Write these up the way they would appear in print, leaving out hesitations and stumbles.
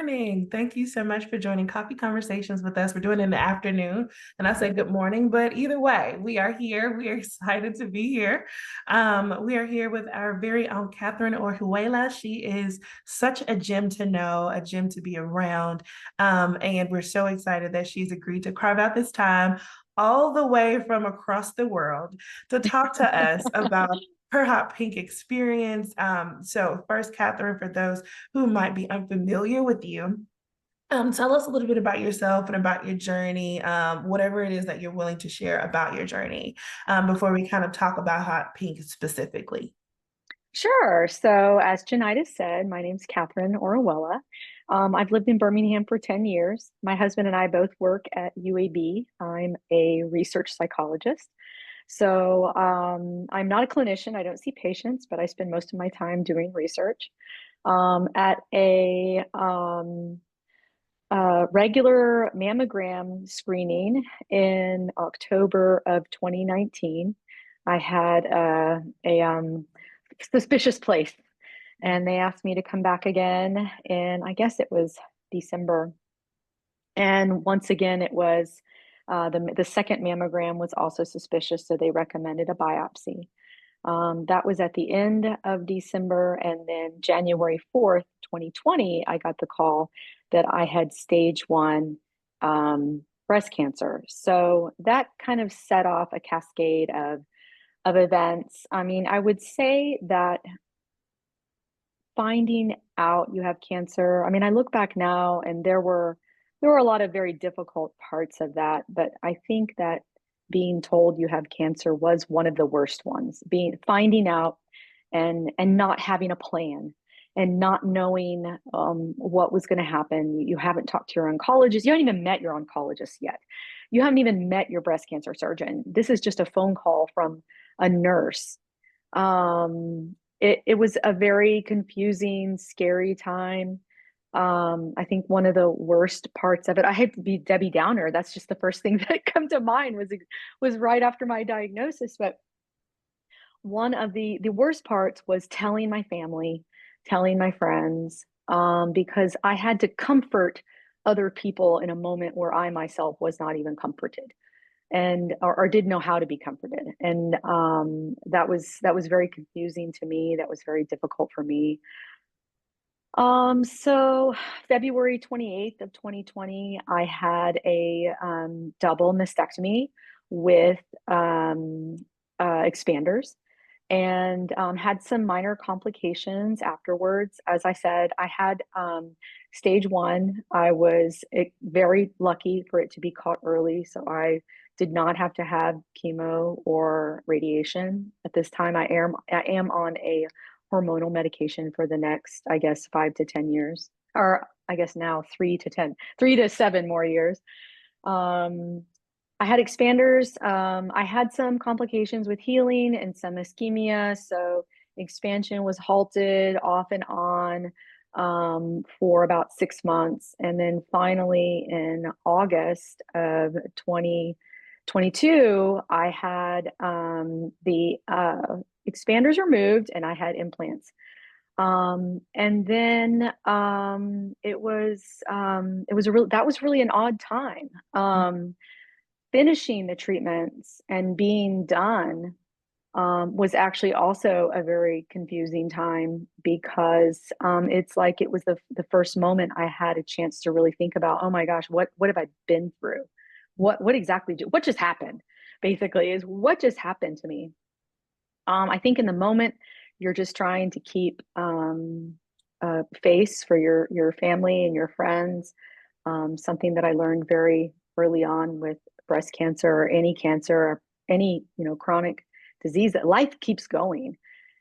Morning. Thank you so much for joining Coffee Conversations with us. We're doing it in the afternoon, and I say good morning, but either way, we are here. We are excited to be here. We are here with our very own Catheryn Orihuela. She is such a gem to know, a gem to be around, and we're so excited that she's agreed to carve out this time all the way from across the world to talk to us about her hot pink experience. So first, Catheryn, for those who might be unfamiliar with you, tell us a little bit about yourself and about your journey, whatever it is that you're willing to share about your journey, before we kind of talk about hot pink specifically. Sure. So, as Janita said, my name's Catheryn Orihuela. I've lived in Birmingham for 10 years. My husband and I both work at UAB. I'm a research psychologist. So, I'm not a clinician. I don't see patients, but I spend most of my time doing research. At a regular mammogram screening in October of 2019, I had a suspicious place. And they asked me to come back again. And I guess it was December. And once again, it was the second mammogram was also suspicious. So they recommended a biopsy. That was at the end of December. And then January 4th, 2020, I got the call that I had stage one breast cancer. So that kind of set off a cascade of events. I mean, I would say that finding out you have cancer, I mean, I look back now and there were a lot of very difficult parts of that, but I think that being told you have cancer was one of the worst ones. Being finding out and not having a plan and not knowing what was going to happen. You haven't talked to your oncologist. You haven't even met your oncologist yet. You haven't even met your breast cancer surgeon. This is just a phone call from a nurse. It was a very confusing, scary time. I think one of the worst parts of it, I hate to be Debbie Downer. That's just the first thing that come to mind was right after my diagnosis. But one of the worst parts was telling my family, telling my friends, because I had to comfort other people in a moment where I myself was not even comforted and or didn't know how to be comforted. And that was very confusing to me. That was very difficult for me. So February 28th of 2020, I had a double mastectomy with expanders and had some minor complications afterwards. As I said, I had stage one. I was very lucky for it to be caught early. So I did not have to have chemo or radiation. At this time, I am on a hormonal medication for the next, I guess, 5 to 10 years, or I guess now 3 to 7 more years. Um, I had expanders. I had some complications with healing and some ischemia. So expansion was halted off and on for about 6 months. And then finally in August of 2022, I had the expanders removed and I had implants. And then it was a real that was really an odd time. Finishing the treatments and being done was actually also a very confusing time because it's like it was the first moment I had a chance to really think about, oh my gosh, what have I been through? What exactly what just happened? Basically, is what just happened to me. I think in the moment you're just trying to keep face for your family and your friends. Something that I learned very early on with breast cancer or any chronic disease, that life keeps going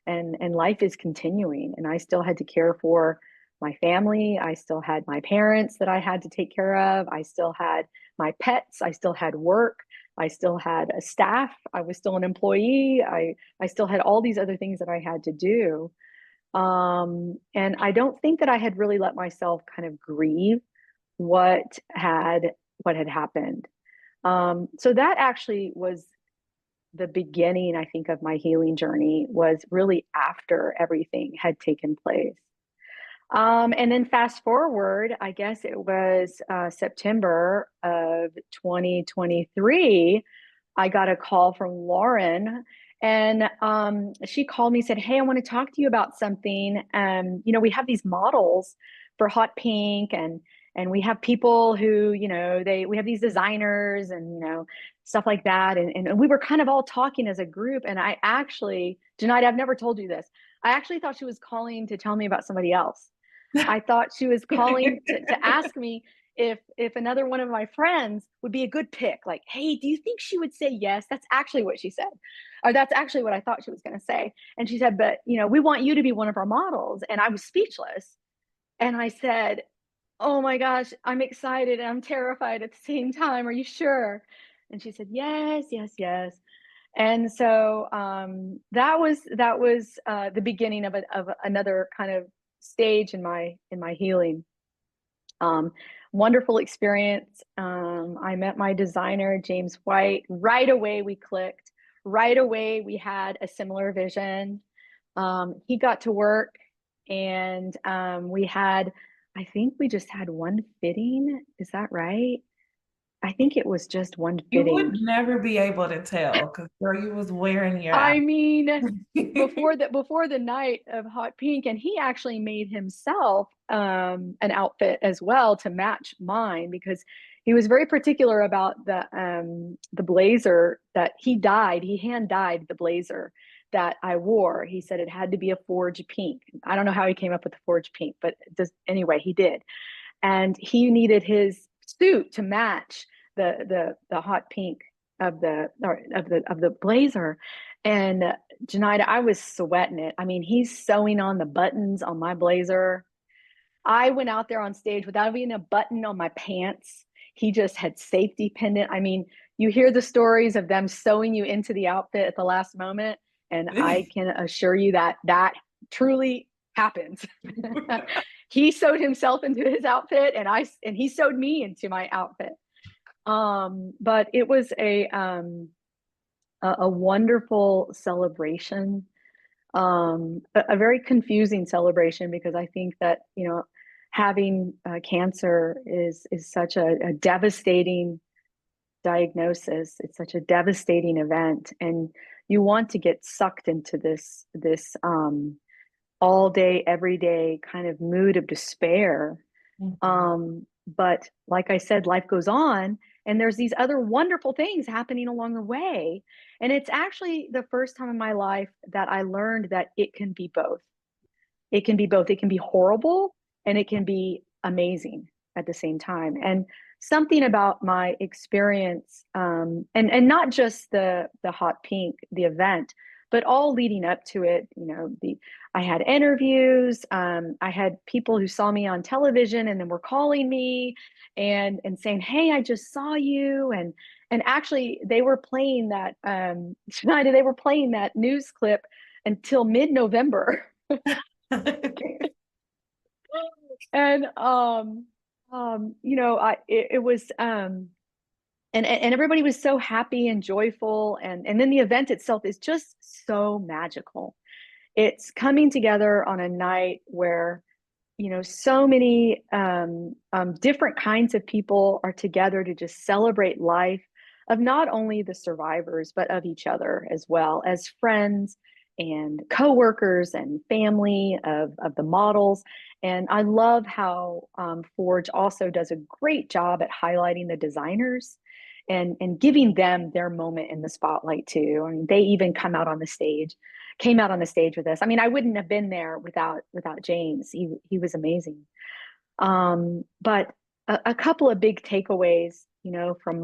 and life is continuing. And I still had to care for my family. I still had my parents that I had to take care of. I still had my pets. I still had work. I still had a staff. I was still an employee. I still had all these other things that I had to do. And I don't think that I had really let myself kind of grieve what had happened. So that actually was the beginning, I think, of my healing journey, was really after everything had taken place. And then fast forward, I guess it was September of 2023. I got a call from Lauren, and she called me, said, "Hey, I want to talk to you about something. We have these models for Hot Pink, and we have people who, we have these designers and stuff like that, and we were kind of all talking as a group. And I actually, Janita, I've never told you this. I actually thought she was calling to tell me about somebody else. I thought she was calling to ask me if another one of my friends would be a good pick. Like, hey, do you think she would say yes? That's actually what she said. Or that's actually what I thought she was going to say. And she said, but we want you to be one of our models. And I was speechless. And I said, oh my gosh, I'm excited and I'm terrified at the same time. Are you sure? And she said, yes, yes, yes. And so that was the beginning of another kind of stage in my healing. Um, Wonderful experience. I met my designer, James White. Right away, we clicked. Right away, we had a similar vision. He got to work, and I think we just had one fitting. Is that right? I think it was just one You would fitting. never be able to tell because girl, you was wearing your I out. mean, before the night of Hot Pink, and he actually made himself an outfit as well to match mine, because he was very particular about the blazer that he hand dyed the blazer that I wore. He said it had to be a forge pink. I don't know how he came up with the forge pink, but anyway, he did. And he needed his suit to match the hot pink of the blazer. And Janida, I was sweating it. I mean, he's sewing on the buttons on my blazer. I went out there on stage without even a button on my pants. He just had safety pendant. I mean, you hear the stories of them sewing you into the outfit at the last moment, and I can assure you that that truly happens. He sewed himself into his outfit, and he sewed me into my outfit. But it was a wonderful celebration, a very confusing celebration, because I think that having cancer is such a devastating diagnosis. It's such a devastating event, and you want to get sucked into this all day, every day kind of mood of despair. Mhm. But like I said, life goes on, and there's these other wonderful things happening along the way. And it's actually the first time in my life that I learned that it can be both. It can be both. It can be horrible and it can be amazing at the same time. And something about my experience, and not just the hot pink, the event, but all leading up to it. I had interviews. I had people who saw me on television and then were calling me and saying, "Hey, I just saw you." And actually, they were playing that Schneider. They were playing that news clip until mid-November. And it was and everybody was so happy and joyful, and then the event itself is just so magical. It's coming together on a night where so many different kinds of people are together to just celebrate life, of not only the survivors but of each other as well, as friends and coworkers and family of the models. And I love how Forge also does a great job at highlighting the designers and giving them their moment in the spotlight too. I mean, they even came out on the stage with us. I mean, I wouldn't have been there without James. He was amazing. But a couple of big takeaways, from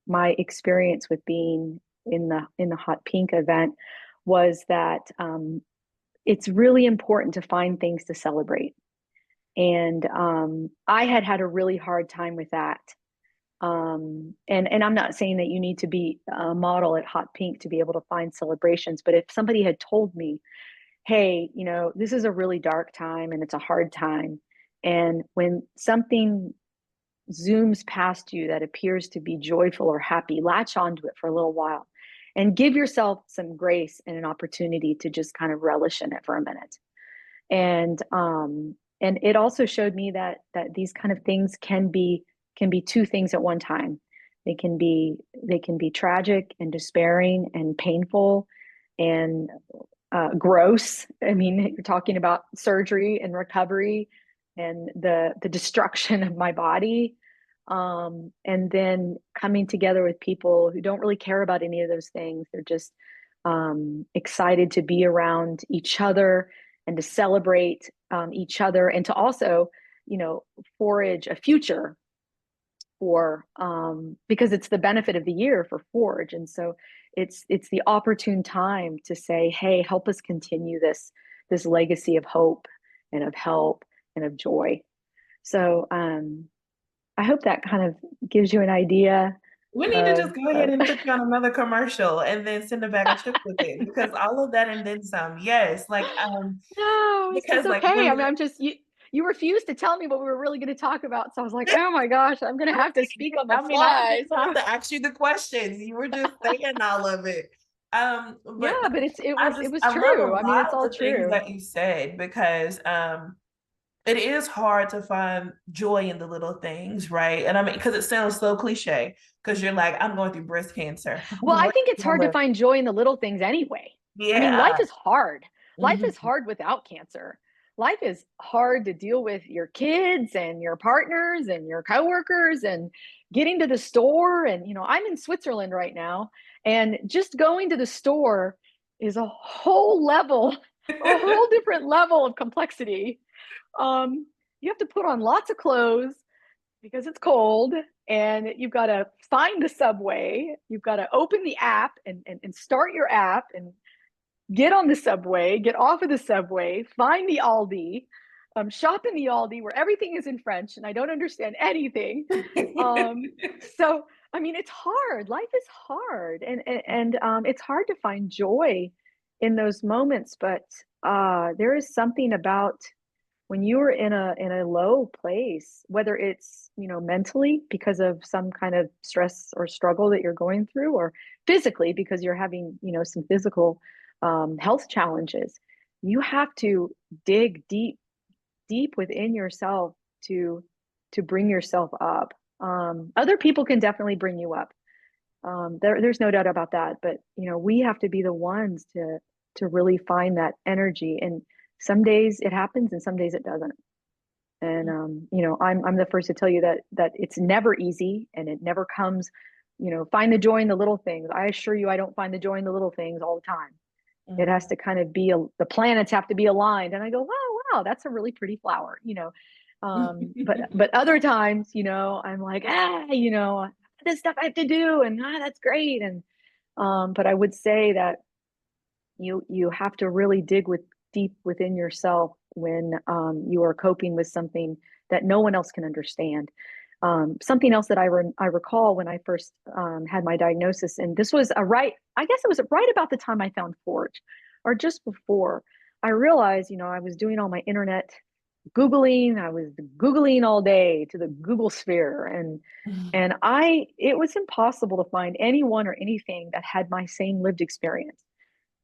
my experience with being in the Hot Pink event, was that it's really important to find things to celebrate. And I had a really hard time with that. And I'm not saying that you need to be a model at Hot Pink to be able to find celebrations, but if somebody had told me, hey, this is a really dark time and it's a hard time, and when something zooms past you that appears to be joyful or happy, latch onto it for a little while and give yourself some grace and an opportunity to just kind of relish in it for a minute. And it also showed me that these kind of things can be two things at one time. They can be tragic and despairing and painful and gross. I mean, you're talking about surgery and recovery and the destruction of my body. And then coming together with people who don't really care about any of those things. They're just excited to be around each other and to celebrate each other and to also, you know, forage a future for because it's the benefit of the year for Forge. And so it's the opportune time to say, hey, help us continue this legacy of hope and of help and of joy. So I hope that kind of gives you an idea We need to just go ahead of and put you on another commercial and then send a bag of chips with it because all of that and then some. Yes, no, it's because like okay. I when mean, I'm just you refused to tell me what we were really going to talk about. So I was like, oh my gosh, I'm going to have to speak on the I mean, I didn't fly. even have to ask you the questions. You were just saying all of it. But Yeah, but it was I love a true. I mean, lot it's of all the things true. that you said because it is hard to find joy in the little things, right? And I mean, because it sounds so cliche, because you're like, I'm going through breast cancer. Well, I What think it's hard to number? find joy in the little things anyway. I mean, life Yeah. is hard. Life is Mhm. hard without cancer. Life is hard to deal with your kids and your partners and your coworkers and getting to the store. And, you know, I'm in Switzerland right now, and just going to the store is a whole level, a whole different level of complexity. Um, you have to put on lots of clothes because it's cold, and you've got to find the subway. You've got to open the app and start your app and get on the subway, get off of the subway, find the Aldi, shop in the Aldi where everything is in French and I don't understand anything. So, I mean, it's hard. Life is hard, and it's hard to find joy in those moments. But there is something about when you are in a low place, whether it's, you know, mentally because of some kind of stress or struggle that you're going through, or physically because you're having, you know, some physical health challenges, you have to dig deep within yourself to bring yourself up. Other people can definitely bring you up. There's no doubt about that. But you know, we have to be the ones to really find that energy. And some days it happens, and some days it doesn't. And you know, I'm the first to tell you that it's never easy, and it never comes. You know, find the joy in the little things. I assure you, I don't find the joy in the little things all the time. It has to kind of be the planets have to be aligned, and I go, wow, that's a really pretty flower, you know. But other times, you know, I'm like, you know, this stuff I have to do, and that's great. And but I would say that you have to really dig deep within yourself when you are coping with something that no one else can understand. Something else that I recall when I first had my diagnosis, and this was I guess it was right about the time I found Forge, or just before. I realized, you know, I was doing all my internet Googling. I was Googling all day to the Google sphere, and it was impossible to find anyone or anything that had my same lived experience.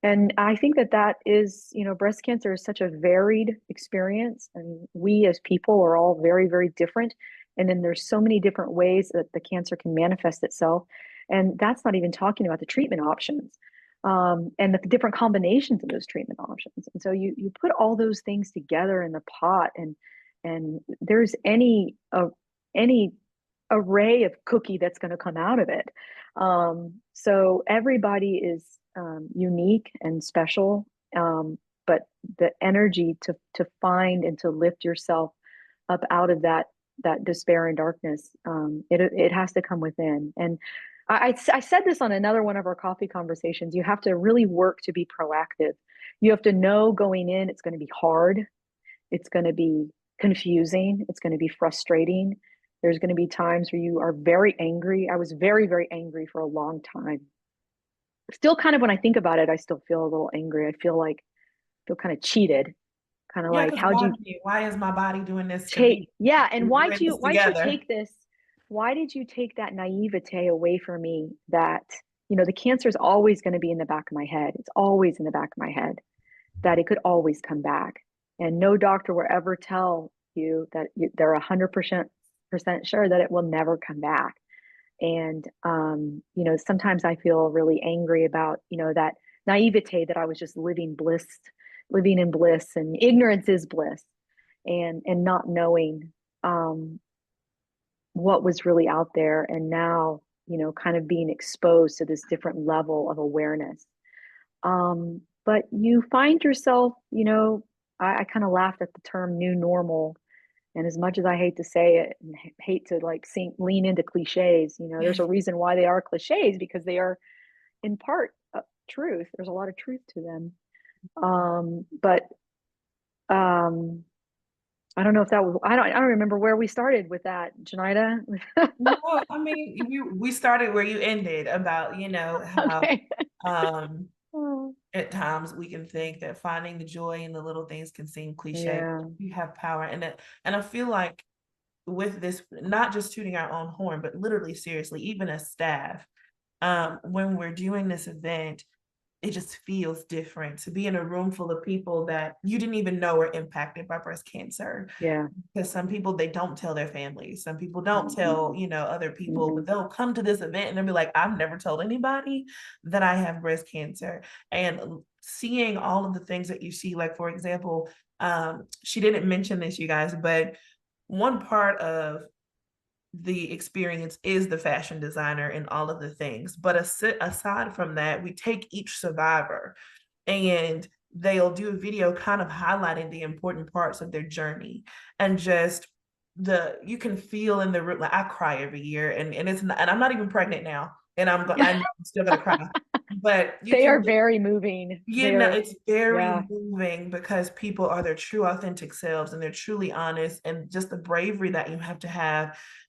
And I think that is, you know, breast cancer is such a varied experience, and we as people are all very, very different. And then there's so many different ways that the cancer can manifest itself. And that's not even talking about the treatment options, and the different combinations of those treatment options. And so you put all those things together in the pot, and there's any array of cookie that's going to come out of it. So everybody is unique and special, but the energy to find and to lift yourself up out of that despair and darkness, it has to come within. And I said this on another one of our coffee conversations. You have to really work to be proactive. You have to know going in it's going to be hard, it's going to be confusing, it's going to be frustrating. There's going to be times where you are very angry. I was very, very angry for a long time. Still, kind of when I think about it, I still feel a little angry. Feel kind of cheated, kind of Yeah, like, because why is my body doing this to me? yeah, and We're in this why'd you together. take this? Why did you take that naivete away from me? That, you know, the cancer is always going to be in the back of my head. It's always in the back of my head, that it could always come back. And no doctor will ever tell you that they're 100% sure that it will never come back. And sometimes I feel really angry about, that naivete that I was just living in bliss, and ignorance is bliss, and not knowing um, what was really out there. And now, kind of being exposed to this different level of awareness. But you find yourself, I kind of laughed at the term new normal. And as much as I hate to say it and hate to like lean into cliches, there's a reason why they are cliches, because they are in part truth. There's a lot of truth to them. But um, I don't know if that was, I don't remember where we started with that, Janida. No, I mean, we started where you ended about, how Okay. um Oh, at times we can think that finding the joy in the little things can seem cliche. yeah. You have power in it. And I feel like with this, not just tooting our own horn, but literally seriously, even as staff, when we're doing this event, it just feels different to be in a room full of people that you didn't even know were impacted by breast cancer. Yeah. Because some people, they don't tell their families, some people don't tell, other people, Mm-hmm. but they'll come to this event and they'll be like, I've never told anybody that I have breast cancer. And seeing all of the things that you see, like for example, she didn't mention this, you guys, but one part of the experience is the fashion designer and all of the things. But aside from that, we take each survivor and they'll do a video kind of highlighting the important parts of their journey, and just you can feel in the room. Like I cry every year, and it's not, and I'm not even pregnant now, and I'm still gonna cry, but you They can are very moving. it's very Yeah, moving because people are their true authentic selves and they're truly honest, and just the bravery that you have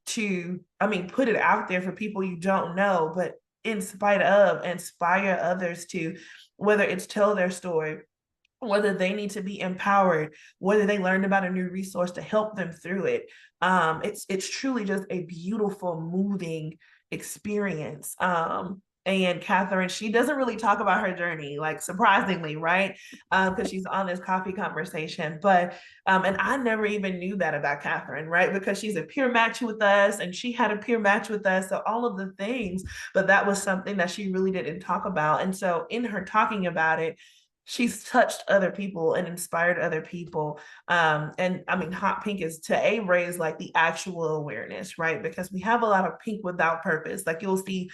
to, I mean, put it out there for people you don't know, but in spite of, inspire others to, whether it's tell their story, whether they need to be empowered, whether they learned about a new resource to help them through it. It's truly just a beautiful, moving experience. And Catheryn, she doesn't really talk about her journey, like surprisingly, right? Because she's on this coffee conversation. But and I never even knew that about Catheryn, right? Because she's a peer match with us, and she had a peer match with us, so all of the things. But that was something that she really didn't talk about. And so in her talking about it, she's touched other people and inspired other people. And I mean, Hot Pink is to raise like the actual awareness, right? Because we have a lot of pink without purpose. Like you'll see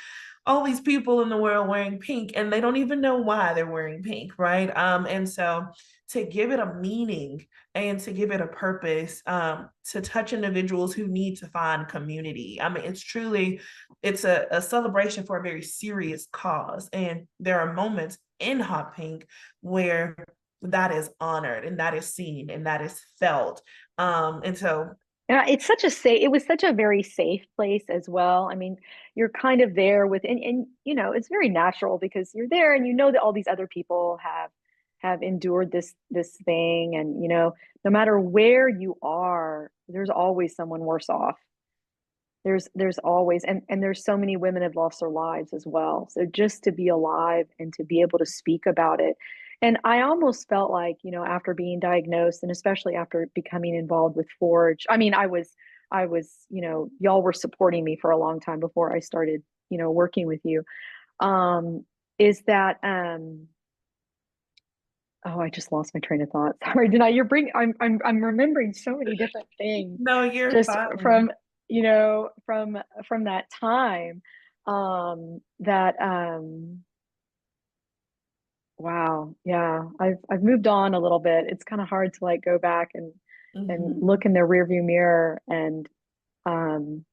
all these people in the world wearing pink and they don't even know why they're wearing pink, right? And so to give it a meaning and to give it a purpose, to touch individuals who need to find community. I mean, it's a celebration for a very serious cause. And there are moments in Hot Pink where that is honored and that is seen and that is felt. And so yeah. It was such a very safe place as well. I mean, you're kind of there with, and it's very natural because you're there and you know that all these other people have endured this thing, and no matter where you are, there's always someone worse off. There's always, and there's so many women have lost their lives as well. So just to be alive and to be able to speak about it. And I almost felt like, after being diagnosed, and especially after becoming involved with Forge, I mean, I was, y'all were supporting me for a long time before I started, working with you. Um, is that Oh, I just lost my train of thought. Sorry, did I? I'm remembering so many different things no, you're just fine. from that time. That Wow, yeah. I've moved on a little bit. It's kind of hard to like go back and Mm-hmm. look in the rearview mirror, and um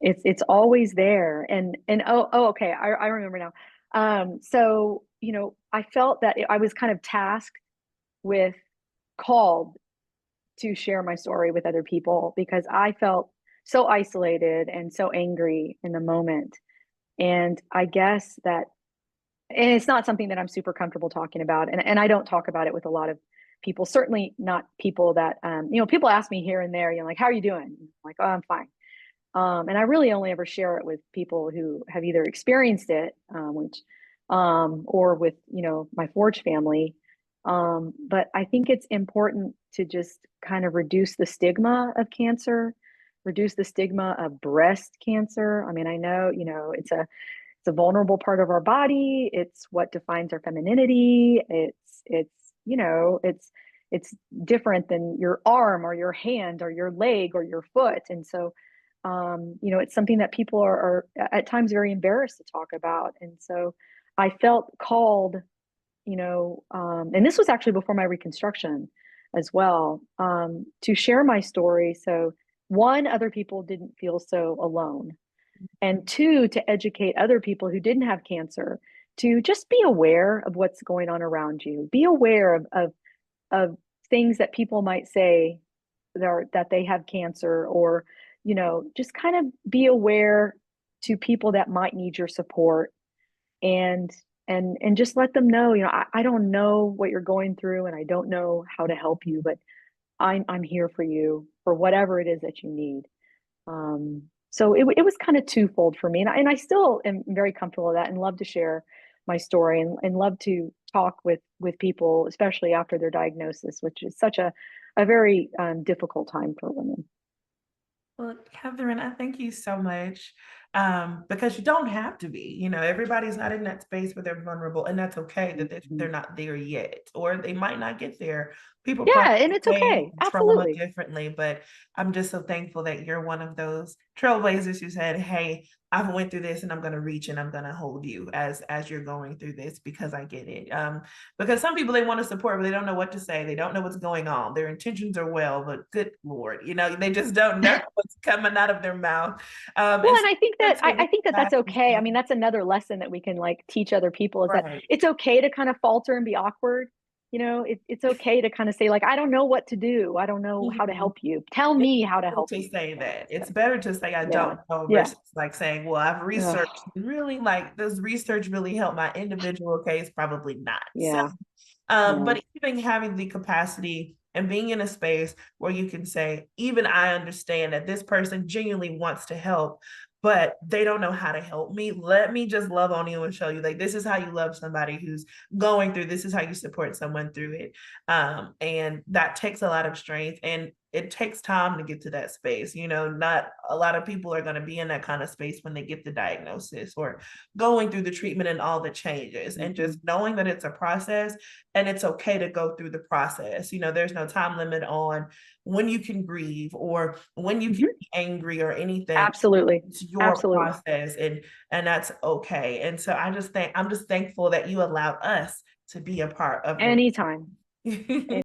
it's always there. And okay, I remember now. So, I felt that I was kind of tasked with called to share my story with other people because I felt so isolated and so angry in the moment. And I guess that, and it's not something that I'm super comfortable talking about. And I don't talk about it with a lot of people, certainly not people that, people ask me here and there, like, how are you doing? I'm like, oh, I'm fine. And I really only ever share it with people who have either experienced it, or with, my Forge family. But I think it's important to just kind of reduce the stigma of cancer, reduce the stigma of breast cancer. I mean, I know, it's a vulnerable part of our body. It's what defines our femininity. It's different than your arm or your hand or your leg or your foot. And so, it's something that people are at times very embarrassed to talk about. And so I felt called, and this was actually before my reconstruction as well, to share my story. So one, other people didn't feel so alone, and two, to educate other people who didn't have cancer to just be aware of what's going on around you. Be aware of things that people might say that they have cancer, or just kind of be aware to people that might need your support, and and just let them know, I don't know what you're going through, and I don't know how to help you, but I'm here for you for whatever it is that you need. So it was kind of twofold for me. And I still am very comfortable with that and love to share my story, and love to talk with people, especially after their diagnosis, which is such a very difficult time for women. Well, Catheryn, I thank you so much, because you don't have to be. Everybody's not in that space where they're vulnerable, and that's okay that they're not there yet, or they might not get there. People Yeah, process and it's pain okay. and trauma Absolutely. differently, but I'm just so thankful that you're one of those trailblazers who said, "Hey, I've went through this, and I'm going to reach and I'm going to hold you as you're going through this because I get it." Because some people, they want to support, but they don't know what to say. They don't know what's going on. Their intentions are well, but good Lord, they just don't know what's coming out of their mouth. Well, And so and I think to that I take think that that's capacity, okay. I mean, that's another lesson that we can like teach other people, is that right. it's okay to kind of falter and be awkward. It's okay to kind of say, like, I don't know what to do. I don't know how to Mhm. help you. Tell It's me how to better help to you. say that. It's So better to say I yeah, don't know yeah. versus like saying, well, I've researched. Ugh, Really, like, does research really help my individual case? Probably not. So, yeah, yeah. but even having the capacity and being in a space where you can say, even I understand that this person genuinely wants to help, but they don't know how to help me. Let me just love on you and show you, like, this is how you love somebody who's going through, this is how you support someone through it. And that takes a lot of strength, and it takes time to get to that space. Not a lot of people are going to be in that kind of space when they get the diagnosis or going through the treatment and all the changes. And Hmm. just knowing that it's a process, and it's okay to go through the process. There's no time limit on when you can grieve or when you can Hmm. be angry or anything. Absolutely, It's your absolutely. process, and that's okay. And so I'm just thankful that you allowed us to be a part of your Anytime.